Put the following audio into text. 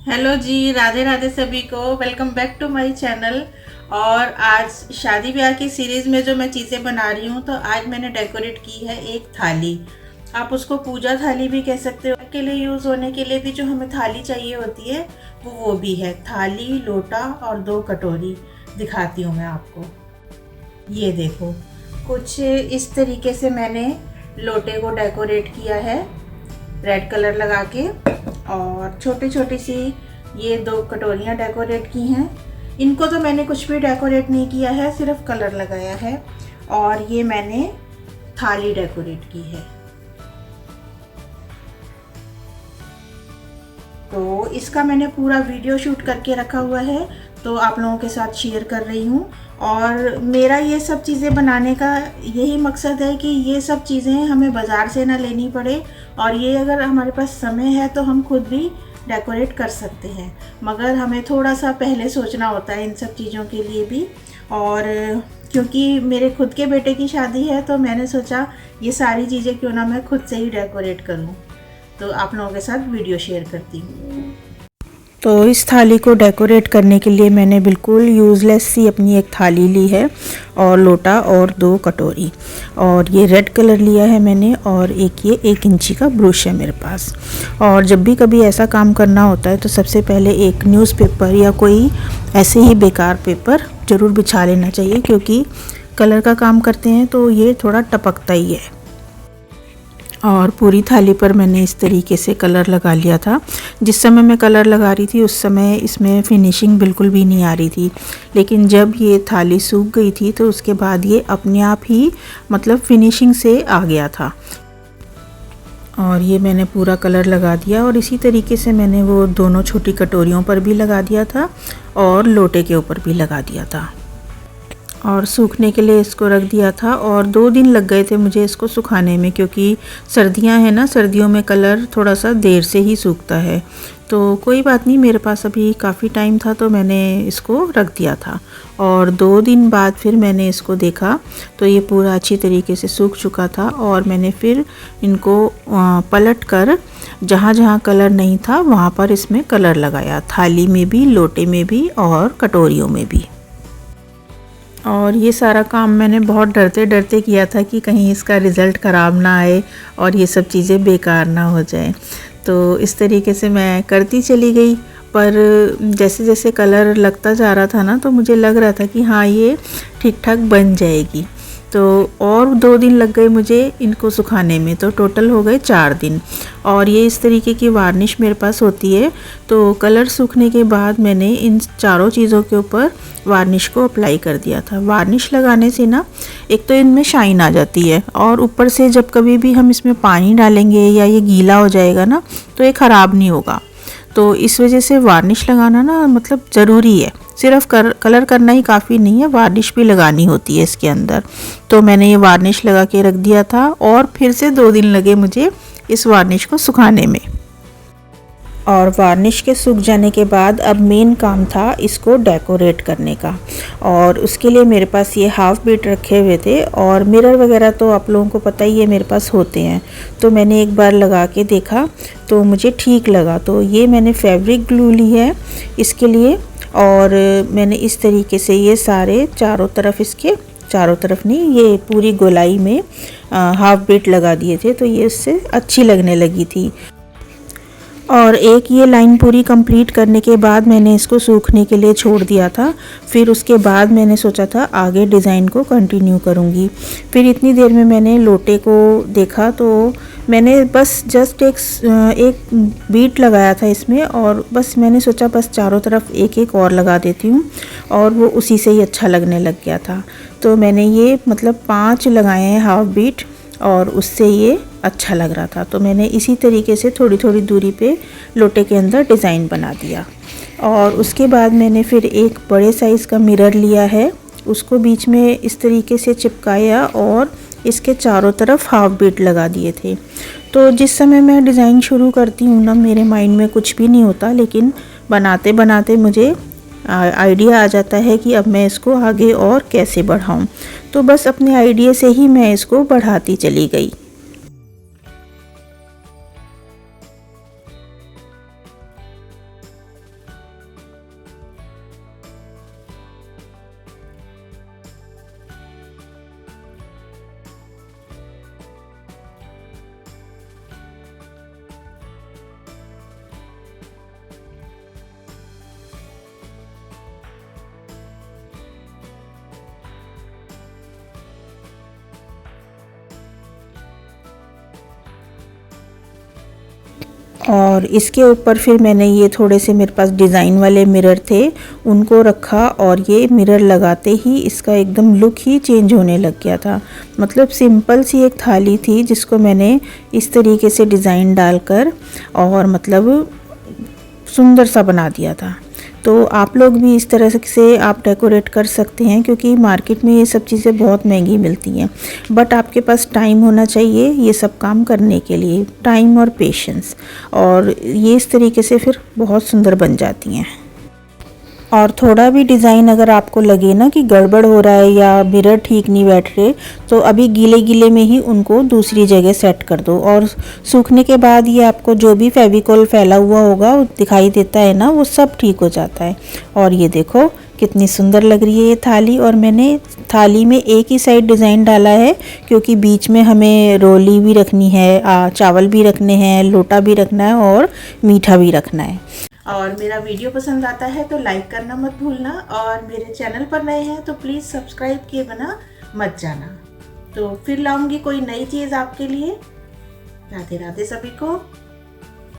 Hello जी, राधे राधे सभी को। Welcome back to my channel. और आज शादी ब्याह की सीरीज़ में जो मैं चीज़ें बना रही हूँ, तो आज मैंने डेकोरेट की है एक थाली। आप उसको पूजा थाली भी कह सकते हो। के लिए यूज़ होने के लिए भी जो हमें थाली चाहिए होती है वो भी है। थाली, लोटा और 2 कटोरी दिखाती हूँ मैं आपको। ये देखो, कुछ इस तरीके से मैंने लोटे को डेकोरेट किया है रेड कलर लगा के। और छोटी छोटी सी ये 2 कटोरियाँ डेकोरेट की हैं। इनको तो मैंने कुछ भी डेकोरेट नहीं किया है, सिर्फ कलर लगाया है। और ये मैंने थाली डेकोरेट की है। तो इसका मैंने पूरा वीडियो शूट करके रखा हुआ है, तो आप लोगों के साथ शेयर कर रही हूँ। और मेरा ये सब चीज़ें बनाने का यही मकसद है कि ये सब चीज़ें हमें बाज़ार से ना लेनी पड़े, और ये अगर हमारे पास समय है तो हम खुद भी डेकोरेट कर सकते हैं। मगर हमें थोड़ा सा पहले सोचना होता है इन सब चीज़ों के लिए भी। और क्योंकि मेरे खुद के बेटे की शादी है, तो मैंने सोचा ये सारी चीज़ें क्यों ना मैं खुद से ही डेकोरेट करूँ। तो आप लोगों के साथ वीडियो शेयर करती हूँ। तो इस थाली को डेकोरेट करने के लिए मैंने बिल्कुल यूज़लेस सी अपनी एक थाली ली है, और लोटा और 2 कटोरी, और ये रेड कलर लिया है मैंने, और एक ये 1 इंची का ब्रश है मेरे पास। और जब भी कभी ऐसा काम करना होता है तो सबसे पहले एक न्यूज़पेपर या कोई ऐसे ही बेकार पेपर ज़रूर बिछा लेना चाहिए, क्योंकि कलर का काम करते हैं तो ये थोड़ा टपकता ही है। और पूरी थाली पर मैंने इस तरीके से कलर लगा लिया था। जिस समय मैं कलर लगा रही थी उस समय इसमें फिनिशिंग बिल्कुल भी नहीं आ रही थी, लेकिन जब ये थाली सूख गई थी तो उसके बाद ये अपने आप ही मतलब फिनिशिंग से आ गया था। और ये मैंने पूरा कलर लगा दिया, और इसी तरीके से मैंने वो दोनों छोटी कटोरियों पर भी लगा दिया था और लोटे के ऊपर भी लगा दिया था। और सूखने के लिए इसको रख दिया था, और 2 दिन लग गए थे मुझे इसको सुखाने में, क्योंकि सर्दियां हैं ना, सर्दियों में कलर थोड़ा सा देर से ही सूखता है। तो कोई बात नहीं, मेरे पास अभी काफ़ी टाइम था तो मैंने इसको रख दिया था। और 2 दिन बाद फिर मैंने इसको देखा तो ये पूरा अच्छी तरीके से सूख चुका था, और मैंने फिर इनको पलट कर जहाँ जहाँ कलर नहीं था वहाँ पर इसमें कलर लगाया, थाली में भी, लोटे में भी और कटोरियों में भी। और ये सारा काम मैंने बहुत डरते डरते किया था कि कहीं इसका रिज़ल्ट ख़राब ना आए और ये सब चीज़ें बेकार ना हो जाए। तो इस तरीके से मैं करती चली गई, पर जैसे जैसे कलर लगता जा रहा था ना, तो मुझे लग रहा था कि हाँ ये ठीक ठाक बन जाएगी। तो और 2 दिन लग गए मुझे इनको सुखाने में, तो टोटल हो गए 4 दिन। और ये इस तरीके की वार्निश मेरे पास होती है, तो कलर सूखने के बाद मैंने इन चारों चीज़ों के ऊपर वार्निश को अप्लाई कर दिया था। वार्निश लगाने से ना एक तो इनमें शाइन आ जाती है, और ऊपर से जब कभी भी हम इसमें पानी डालेंगे या ये गीला हो जाएगा ना, तो ये ख़राब नहीं होगा। तो इस वजह से वार्निश लगाना ना मतलब ज़रूरी है। सिर्फ कलर करना ही काफ़ी नहीं है, वार्निश भी लगानी होती है इसके अंदर। तो मैंने ये वार्निश लगा के रख दिया था, और फिर से 2 दिन लगे मुझे इस वार्निश को सुखाने में। और वार्निश के सूख जाने के बाद अब मेन काम था इसको डेकोरेट करने का। और उसके लिए मेरे पास ये हाफ बीट रखे हुए थे, और मिरर वगैरह तो आप लोगों को पता ही है मेरे पास होते हैं। तो मैंने एक बार लगा के देखा तो मुझे ठीक लगा, तो ये मैंने फैब्रिक ग्लू ली है इसके लिए। और मैंने इस तरीके से ये सारे चारों तरफ, इसके चारों तरफ नहीं, ये पूरी गोलाई में हाफ बीट लगा दिए थे, तो ये इससे अच्छी लगने लगी थी। और एक ये लाइन पूरी कंप्लीट करने के बाद मैंने इसको सूखने के लिए छोड़ दिया था। फिर उसके बाद मैंने सोचा था आगे डिज़ाइन को कंटिन्यू करूँगी। फिर इतनी देर में मैंने लोटे को देखा, तो मैंने बस जस्ट एक बीट लगाया था इसमें, और बस मैंने सोचा बस चारों तरफ एक एक और लगा देती हूँ, और वो उसी से ही अच्छा लगने लग गया था। तो मैंने ये मतलब 5 लगाए हैं हाफ बीट, और उससे ये अच्छा लग रहा था। तो मैंने इसी तरीके से थोड़ी थोड़ी दूरी पे लोटे के अंदर डिज़ाइन बना दिया। और उसके बाद मैंने फिर एक बड़े साइज़ का मिरर लिया है, उसको बीच में इस तरीके से चिपकाया, और इसके चारों तरफ हाफ बीट लगा दिए थे। तो जिस समय मैं डिज़ाइन शुरू करती हूँ ना, मेरे माइंड में कुछ भी नहीं होता, लेकिन बनाते बनाते मुझे आइडिया आ जाता है कि अब मैं इसको आगे और कैसे बढ़ाऊँ। तो बस अपने आइडिया से ही मैं इसको बढ़ाती चली गई। और इसके ऊपर फिर मैंने ये थोड़े से मेरे पास डिज़ाइन वाले मिरर थे उनको रखा और ये मिरर लगाते ही इसका एकदम लुक ही चेंज होने लग गया था। मतलब सिंपल सी एक थाली थी जिसको मैंने इस तरीके से डिज़ाइन डालकर और मतलब सुंदर सा बना दिया था। तो आप लोग भी इस तरह से आप डेकोरेट कर सकते हैं, क्योंकि मार्केट में ये सब चीज़ें बहुत महंगी मिलती हैं। बट आपके पास टाइम होना चाहिए ये सब काम करने के लिए, टाइम और पेशेंस, और ये इस तरीके से फिर बहुत सुंदर बन जाती हैं। और थोड़ा भी डिज़ाइन अगर आपको लगे ना कि गड़बड़ हो रहा है या मिरर ठीक नहीं बैठ रहे, तो अभी गीले गीले में ही उनको दूसरी जगह सेट कर दो, और सूखने के बाद ये आपको जो भी फेविकॉल फैला हुआ होगा वो दिखाई देता है ना, वो सब ठीक हो जाता है। और ये देखो कितनी सुंदर लग रही है ये थाली। और मैंने थाली में एक ही साइड डिज़ाइन डाला है क्योंकि बीच में हमें रोली भी रखनी है, चावल भी रखने हैं, लोटा भी रखना है और मीठा भी रखना है। और मेरा वीडियो पसंद आता है तो लाइक करना मत भूलना, और मेरे चैनल पर नए हैं तो प्लीज़ सब्सक्राइब किए बिना मत जाना। तो फिर लाऊंगी कोई नई चीज़ आपके लिए। राधे राधे सभी को।